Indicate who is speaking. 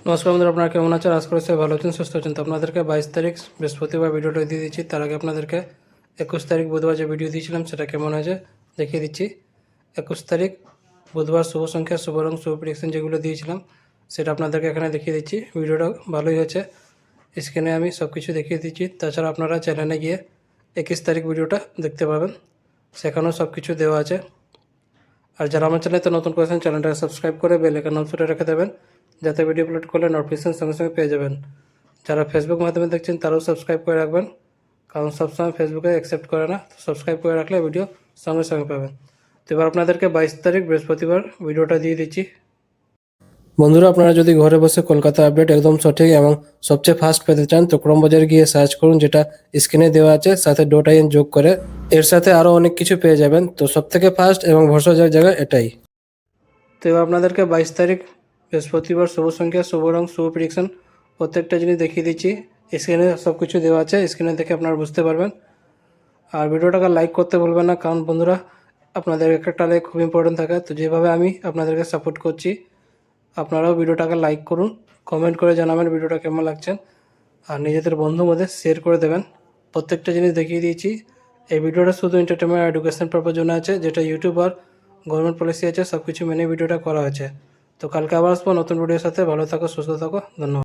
Speaker 1: নমস্কার বন্ধুরা, আপনারা কেমন আছেন? আশা করি সবাই ভালো আছেন, সুস্থ আছেন। তো আপনাদেরকে 22 তারিখ বৃহস্পতিবার ভিডিওটা দিয়ে দিচ্ছি। তার আগে আপনাদেরকে 21 তারিখ বুধবার যে ভিডিও দিয়েছিলাম সেটা কেমন হয়েছে দেখিয়ে দিচ্ছি। 21 তারিখ বুধবার শুভ সংখ্যা, শুভ রং, শুভ প্রেডিকশন যেগুলো দিয়েছিলাম সেটা আপনাদেরকে এখানে দেখিয়ে দিচ্ছি। ভিডিওটা ভালোই হয়েছে, স্ক্রিনে আমি সব কিছু দেখিয়ে দিচ্ছি। তাছাড়া আপনারা চ্যানেলে গিয়ে 21 তারিখ ভিডিওটা দেখতে পাবেন, সেখানেও সব কিছু দেওয়া আছে। আর যারা আমার চ্যানেলে নতুন করেছেন চ্যানেলটাকে সাবস্ক্রাইব করে বেল আইকন অন করে রেখে দেবেন, যাতে ভিডিও আপলোড করলে নোটিফিকেশন সঙ্গে সঙ্গে পেয়ে যাবেন। যারা ফেসবুক মাধ্যমে দেখছেন তারাও সাবস্ক্রাইব করে রাখবেন, কারণ সবসময় ফেসবুকে অ্যাকসেপ্ট করে না। তো সাবস্ক্রাইব করে রাখলে ভিডিও সঙ্গে সঙ্গে পাবেন। তো এবার আপনাদেরকে 22 তারিখ বৃহস্পতিবার ভিডিওটা দিয়ে দিচ্ছি। বন্ধুরা, আপনারা যদি ঘরে বসে কলকাতা আপডেট একদম সঠিক এবং সবচেয়ে ফাস্ট পেতে চান তো ক্রোমবাজারে গিয়ে সার্চ করুন, যেটা স্ক্রিনে দেওয়া আছে, সাথে .in যোগ করে এর সাথে আরও অনেক কিছু পেয়ে যাবেন। তো সবথেকে ফাস্ট এবং ভরসাযোগ্য জায়গা এটাই। তো এবার আপনাদেরকে 22 তারিখ বৃহস্পতিবার শুভ সংখ্যা, শুভ রং, শুভ প্রেডিকশন প্রত্যেকটা জিনিস দেখিয়ে দিচ্ছি। স্ক্রিনে সব কিছু দেওয়া আছে, স্ক্রিনে দেখে আপনারা বুঝতে পারবেন। আর ভিডিওটাকে লাইক করতে ভুলবেন না, কারণ বন্ধুরা আপনাদের একটা লাইক খুব ইম্পর্টেন্ট থাকে। তো যেভাবে আমি আপনাদেরকে সাপোর্ট করছি, আপনারাও ভিডিওটাকে লাইক করুন, কমেন্ট করে জানাবেন ভিডিওটা কেমন লাগছেন, আর নিজেদের বন্ধুর মধ্যে শেয়ার করে দেবেন। প্রত্যেকটা জিনিস দেখিয়ে দিয়েছি। এই ভিডিওটা শুধু এন্টারটেনমেন্ট আর এডুকেশন পারপাস জন্য আছে, যেটা ইউটিউব আর গভর্নমেন্ট পলিসি আছে, সব কিছু মেনে ভিডিওটা করা হয়েছে। তো কালকে আবার আসবো নতুন ভিডিওর সাথে। ভালো থাকো, সুস্থ থাকো, ধন্যবাদ।